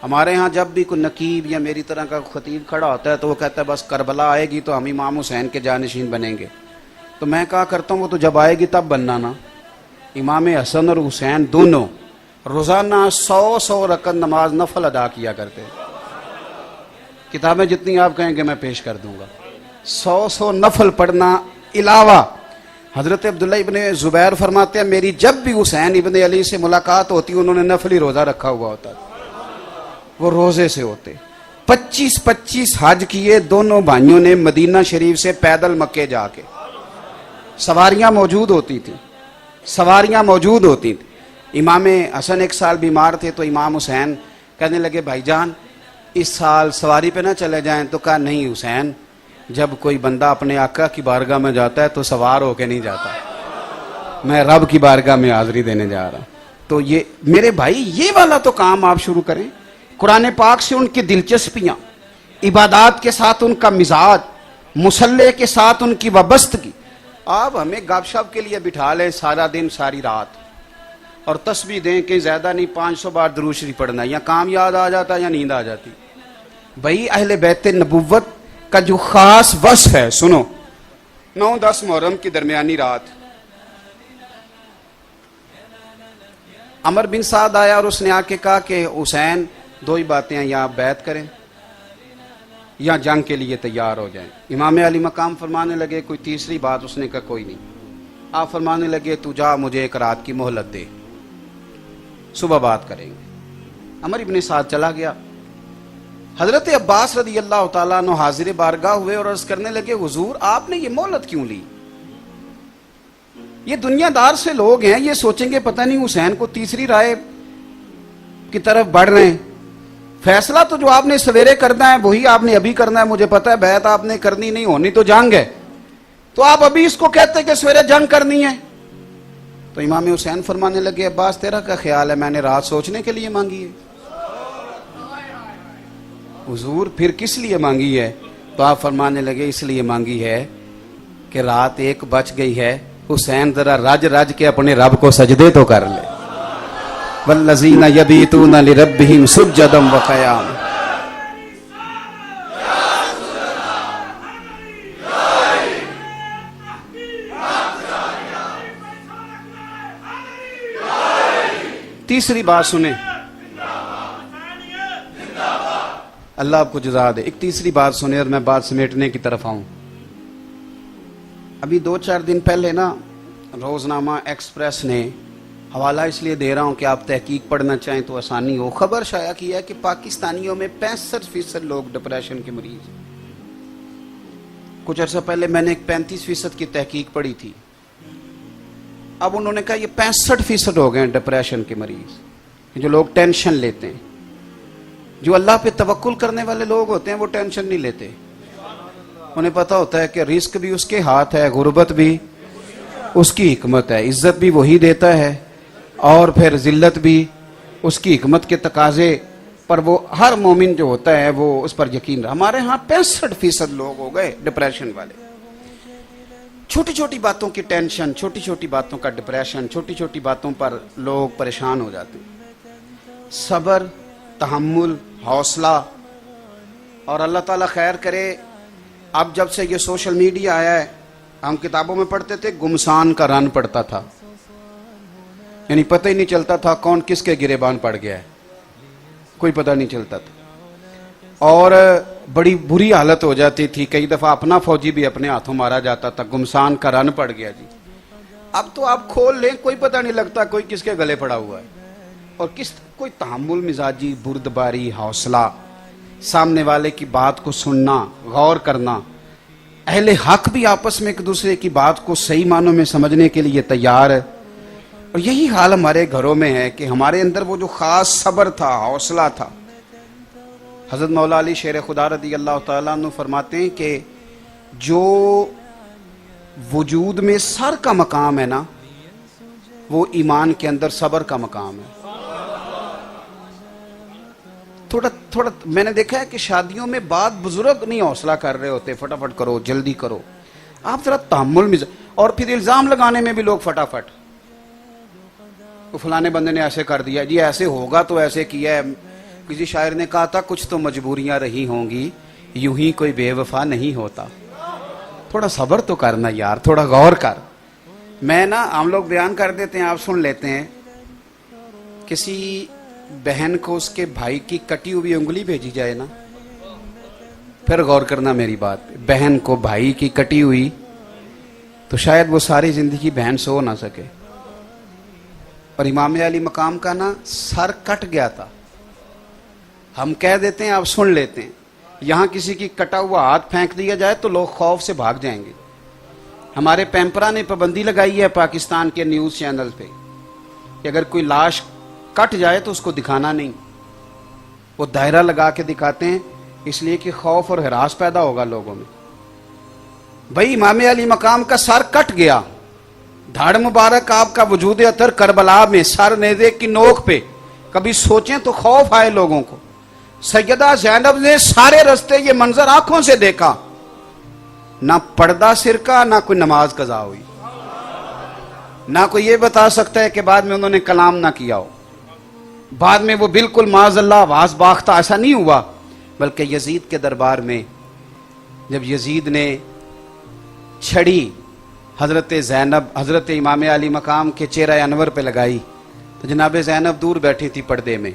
ہمارے ہاں جب بھی کوئی نقیب یا میری طرح کا خطیب کھڑا ہوتا ہے تو وہ کہتا ہے بس کربلا آئے گی تو ہم امام حسین کے جانشین بنیں گے۔ تو میں کہا کرتا ہوں وہ تو جب آئے گی تب بننا نا۔ امام حسن اور حسین دونوں روزانہ 100 رکعت نماز نفل ادا کیا کرتے، کتابیں جتنی آپ کہیں گے میں پیش کر دوں گا۔ 100 نفل پڑھنا علاوہ حضرت عبداللہ ابن زبیر فرماتے ہیں میری جب بھی حسین ابن علی سے ملاقات ہوتی انہوں نے نفلی روزہ رکھا ہوا ہوتا، وہ روزے سے ہوتے۔ 25 حج کیے دونوں بھائیوں نے مدینہ شریف سے پیدل مکے جا کے، سواریاں موجود ہوتی تھیں، سواریاں موجود ہوتی تھیں۔ امام حسن ایک سال بیمار تھے تو امام حسین کہنے لگے بھائی جان اس سال سواری پہ نہ چلے جائیں، تو کہا نہیں حسین، جب کوئی بندہ اپنے آقا کی بارگاہ میں جاتا ہے تو سوار ہو کے نہیں جاتا، میں رب کی بارگاہ میں حاضری دینے جا رہا ہوں۔ تو یہ میرے بھائی یہ والا تو کام آپ شروع کریں، قرآن پاک سے ان کی دلچسپیاں، عبادات کے ساتھ ان کا مزاج، مصلح کے ساتھ ان کی وابستگی۔ آپ ہمیں گپ شپ کے لیے بٹھا لیں سارا دن ساری رات اور تسبیح دیں کہ زیادہ نہیں 500 بار درود شریف پڑھنا، یا کام یاد آ جاتا یا نیند آ جاتی۔ بھائی اہل بیت نبوت کا جو خاص وصف ہے، سنو، 9-10 محرم کی درمیانی رات عمر بن سعد آیا اور اس نے آ کے کہا کہ حسین دو ہی باتیں ہیں، یا آپ بیعت کریں یا جنگ کے لیے تیار ہو جائیں۔ امام علی مقام فرمانے لگے کوئی تیسری بات؟ اس نے کہا کوئی نہیں۔ آپ فرمانے لگے تو جا مجھے ایک رات کی مہلت دے، صبح بات کریں گے۔ عمر ابن سعد چلا گیا۔ حضرت عباس رضی اللہ تعالیٰ عنہ حاضر بارگاہ ہوئے اور عرض کرنے لگے حضور آپ نے یہ مہلت کیوں لی؟ یہ دنیا دار سے لوگ ہیں، یہ سوچیں گے پتہ نہیں حسین کو تیسری رائے کی طرف بڑھ رہے ہیں۔ فیصلہ تو جو آپ نے سویرے کرنا ہے وہی آپ نے ابھی کرنا ہے. مجھے پتا ہے بیعت آپ نے کرنی نہیں، ہونی تو جنگ ہے، تو آپ ابھی اس کو کہتے کہ سویرے جنگ کرنی ہے. تو امام حسین فرمانے لگے عباس تیرا کیا خیال ہے، میں نے رات سوچنے کے لیے مانگی ہے. حضور پھر کس لیے مانگی ہے؟ تو آپ فرمانے لگے اس لیے مانگی ہے کہ رات 1 بج گئی ہے، حسین ذرا رج رج کے اپنے رب کو سجدے تو کر لے. والذین یبیتون لربہم سجدا وقیاما. تیسری بات سنیں، اللہ آپ کو جزا دے. ایک تیسری بات سنیں اور میں بات سمیٹنے کی طرف آؤں. ابھی 2-4 دن پہلے نا روزنامہ ایکسپریس نے، حوالہ اس لیے دے رہا ہوں کہ آپ تحقیق پڑھنا چاہیں تو آسانی ہو، خبر شائع کی ہے کہ پاکستانیوں میں 65% لوگ ڈپریشن کے مریض ہیں. کچھ عرصہ پہلے میں نے ایک 35% کی تحقیق پڑھی تھی. اب انہوں نے کہا یہ 65% ہو گئے ہیں ڈپریشن کے مریض. جو لوگ ٹینشن لیتے ہیں، جو اللہ پہ توکل کرنے والے لوگ ہوتے ہیں وہ ٹینشن نہیں لیتے. انہیں پتا ہوتا ہے کہ رزق بھی اس کے ہاتھ ہے، غربت بھی اس کی حکمت ہے، عزت بھی وہی دیتا ہے اور پھر ذلت بھی اس کی حکمت کے تقاضے پر وہ ہر مومن جو ہوتا ہے وہ اس پر یقین رہا. ہمارے ہاں 65% لوگ ہو گئے ڈپریشن والے. چھوٹی چھوٹی باتوں کی ٹینشن، چھوٹی چھوٹی باتوں کا ڈپریشن، چھوٹی چھوٹی باتوں پر لوگ پریشان ہو جاتے ہیں. صبر، تحمل، حوصلہ. اور اللہ تعالیٰ خیر کرے، اب جب سے یہ سوشل میڈیا آیا ہے، ہم کتابوں میں پڑھتے تھے گمسان کا رن پڑتا تھا، یعنی پتہ ہی نہیں چلتا تھا کون کس کے گریبان پڑ گیا ہے، کوئی پتہ نہیں چلتا تھا. اور بڑی بری حالت ہو جاتی تھی، کئی دفعہ اپنا فوجی بھی اپنے ہاتھوں مارا جاتا تھا. گمسان کا رن پڑ گیا جی. اب تو آپ کھول لیں کوئی پتہ نہیں لگتا کوئی کس کے گلے پڑا ہوا ہے. اور کوئی تحمل مزاجی، بردباری، حوصلہ، سامنے والے کی بات کو سننا، غور کرنا. اہل حق بھی آپس میں ایک دوسرے کی بات کو صحیح معنوں میں سمجھنے کے لیے تیار ہے. اور یہی حال ہمارے گھروں میں ہے کہ ہمارے اندر وہ جو خاص صبر تھا، حوصلہ تھا. حضرت مولا علی شیر خدا رضی اللہ تعالیٰ عنہ فرماتے ہیں کہ جو وجود میں سر کا مقام ہے نا، وہ ایمان کے اندر صبر کا مقام ہے. تھوڑا میں نے دیکھا ہے کہ شادیوں میں بعد بزرگ نہیں حوصلہ کر رہے ہوتے، فٹافٹ کرو، جلدی کرو. آپ ذرا تحمل اور پھر الزام لگانے میں بھی لوگ فٹافٹ، تو فلانے بندے نے ایسے کر دیا جی، ایسے ہوگا تو ایسے کیا ہے. کسی شاعر نے کہا تھا کچھ تو مجبوریاں رہی ہوں گی، یوں ہی کوئی بے وفا نہیں ہوتا. تھوڑا صبر تو کرنا یار، تھوڑا غور کر. میں نا ہم لوگ بیان کر دیتے ہیں، آپ سن لیتے ہیں. کسی بہن کو اس کے بھائی کی کٹی ہوئی انگلی بھیجی جائے نا، پھر غور کرنا میری بات پہ. بہن کو بھائی کی کٹی ہوئی تو شاید وہ ساری زندگی بہن سو نہ سکے. اور امام علی مقام کا نا سر کٹ گیا تھا. ہم کہہ دیتے ہیں، آپ سن لیتے ہیں. یہاں کسی کی کٹا ہوا ہاتھ پھینک دیا جائے تو لوگ خوف سے بھاگ جائیں گے. ہمارے پیمپرا نے پابندی لگائی ہے پاکستان کے نیوز چینل پہ کہ اگر کوئی لاش کٹ جائے تو اس کو دکھانا نہیں. وہ دائرہ لگا کے دکھاتے ہیں اس لیے کہ خوف اور ہراس پیدا ہوگا لوگوں میں. بھائی امام علی مقام کا سر کٹ گیا، دھاڑ مبارک آپ کا وجود اطہر کربلا میں سر نیزے کی نوک پہ. کبھی سوچیں تو خوف آئے لوگوں کو. سیدہ زینب نے سارے رستے یہ منظر آنکھوں سے دیکھا، نہ پردہ سر کا، نہ کوئی نماز قضا ہوئی، نہ کوئی یہ بتا سکتا ہے کہ بعد میں انہوں نے کلام نہ کیا ہو. بعد میں وہ بالکل معاذ اللہ واز باختہ، ایسا نہیں ہوا. بلکہ یزید کے دربار میں جب یزید نے چھڑی حضرت زینب، حضرت امام علی مقام کے چہرہ انور پہ لگائی تو جناب زینب دور بیٹھی تھی، پردے میں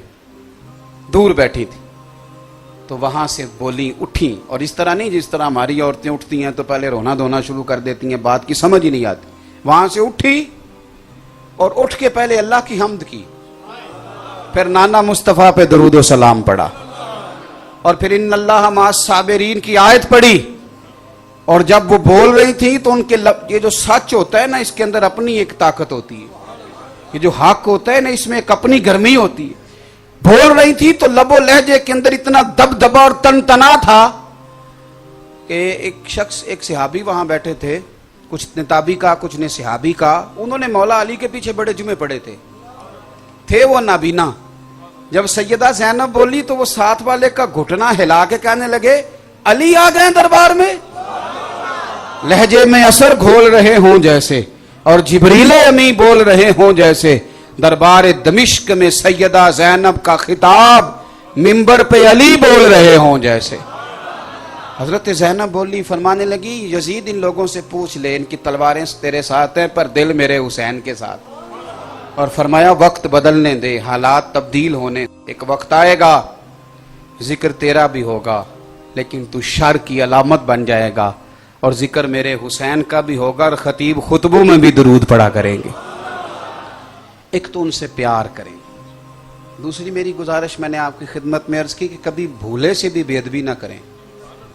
دور بیٹھی تھی. تو وہاں سے بولی، اٹھی. اور اس طرح نہیں جس طرح ہماری عورتیں اٹھتی ہیں تو پہلے رونا دھونا شروع کر دیتی ہیں، بات کی سمجھ ہی نہیں آتی. وہاں سے اٹھی اور اٹھ کے پہلے اللہ کی حمد کی، پھر نانا مصطفیٰ پہ درود و سلام پڑھا، اور پھر ان اللہ مع الصابرین کی آیت پڑھی. اور جب وہ بول رہی تھی تو ان کے یہ جو سچ ہوتا ہے نا، اس کے اندر اپنی ایک طاقت ہوتی ہے. یہ جو حق ہوتا ہے نا، اس میں ایک اپنی گرمی ہوتی ہے. بول رہی تھی تو لب و لہجے کے اندر اتنا دبدبا اور تنتنا تھا کہ ایک شخص، ایک صحابی وہاں بیٹھے تھے، کچھ نے تابعی کا، کچھ نے صحابی کا، انہوں نے مولا علی کے پیچھے بڑے جمعے پڑے تھے وہ نابینا۔ جب سیدہ زینب بولی تو وہ ساتھ والے کا گھٹنا ہلا کے کہنے لگے علی آ گئے دربار میں، لہجے میں اثر گھول رہے ہوں جیسے، اور جبریل امی بول رہے ہوں جیسے، دربار دمشق میں سیدہ زینب کا خطاب منبر پہ علی بول رہے ہوں جیسے۔ حضرت زینب بولی، فرمانے لگی یزید ان لوگوں سے پوچھ لے، ان کی تلواریں تیرے ساتھ ہیں پر دل میرے حسین کے ساتھ۔ اور فرمایا وقت بدلنے دے، حالات تبدیل ہونے، ایک وقت آئے گا ذکر تیرا بھی ہوگا لیکن تو شر کی علامت بن جائے گا، اور ذکر میرے حسین کا بھی ہوگا، اور خطیب خطبوں میں بھی درود پڑھا کریں گے۔ ایک تو ان سے پیار کریں، دوسری میری گزارش میں نے آپ کی خدمت میں عرض کی کہ کبھی بھولے سے بھی بے ادبی نہ کریں،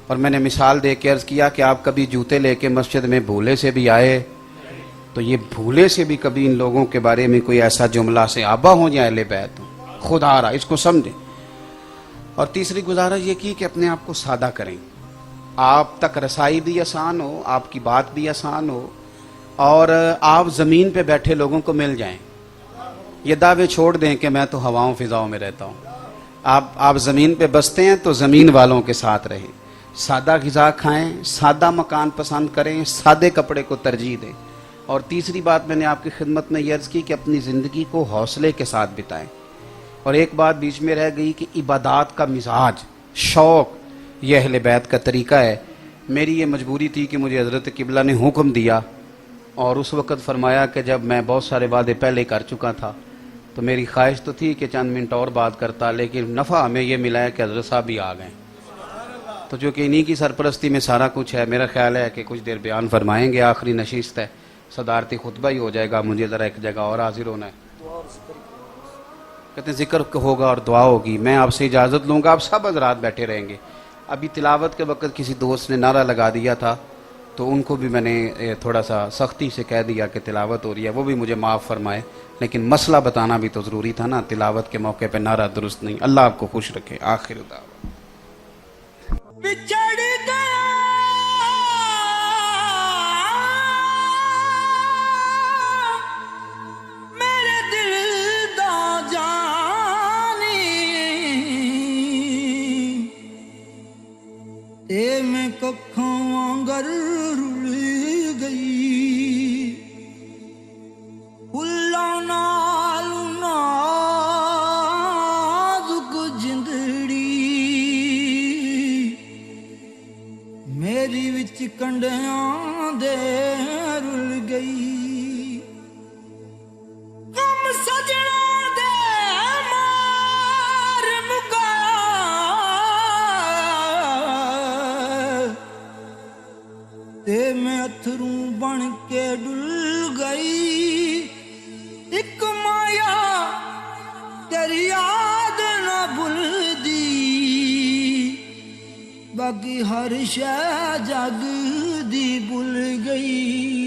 اور میں نے مثال دے کے عرض کیا کہ آپ کبھی جوتے لے کے مسجد میں بھولے سے بھی آئے تو یہ بھولے سے بھی کبھی ان لوگوں کے بارے میں کوئی ایسا جملہ سے آبا ہو یا اہل بیت ہو، خدا رہا، اس کو سمجھیں۔ اور تیسری گزارش یہ کی کہ اپنے آپ کو سادہ کریں، آپ تک رسائی بھی آسان ہو، آپ کی بات بھی آسان ہو، اور آپ زمین پہ بیٹھے لوگوں کو مل جائیں۔ یہ دعوے چھوڑ دیں کہ میں تو ہواؤں فضاؤں میں رہتا ہوں۔ آپ زمین پہ بستے ہیں تو زمین والوں کے ساتھ رہیں، سادہ غذا کھائیں، سادہ مکان پسند کریں، سادے کپڑے کو ترجیح دیں۔ اور تیسری بات میں نے آپ کی خدمت میں یہ عرض کی کہ اپنی زندگی کو حوصلے کے ساتھ بتائیں۔ اور ایک بات بیچ میں رہ گئی کہ عبادات کا مزاج، شوق، یہ اہل بیت کا طریقہ ہے۔ میری یہ مجبوری تھی کہ مجھے حضرت قبلہ نے حکم دیا، اور اس وقت فرمایا کہ جب میں بہت سارے وعدے پہلے کر چکا تھا تو میری خواہش تو تھی کہ چند منٹ اور بات کرتا، لیکن نفع ہمیں یہ ملا ہے کہ حضرت صاحب بھی آ گئے، تو جو کہ انہی کی سرپرستی میں سارا کچھ ہے، میرا خیال ہے کہ کچھ دیر بیان فرمائیں گے، آخری نشست ہے، صدارتی خطبہ ہی ہو جائے گا، مجھے ذرا ایک جگہ اور حاضر ہونا ہے۔ کہتے ہیں ذکر ہوگا اور دعا ہوگی، میں آپ سے اجازت لوں گا، آپ سب حضرات بیٹھے رہیں گے۔ ابھی تلاوت کے وقت کسی دوست نے نعرہ لگا دیا تھا تو ان کو بھی میں نے تھوڑا سا سختی سے کہہ دیا کہ تلاوت ہو رہی ہے، وہ بھی مجھے معاف فرمائے، لیکن مسئلہ بتانا بھی تو ضروری تھا نا، تلاوت کے موقع پہ نعرہ درست نہیں۔ اللہ آپ کو خوش رکھے۔ آخر دعوت بچڑ گیا میرے دل دا جانی، تے میں ککھاں وانگر رل گئی، پھلاں نال نازک جندڑی میری وچ کنڈیاں دے رل گئی، غم سجنا دے مار مکا تے میں اتھروں بن کے ڈل گئی، ایک مایا تیری یاد نہ بھلدی، باقی ہر شے جگ دی بھول گئی۔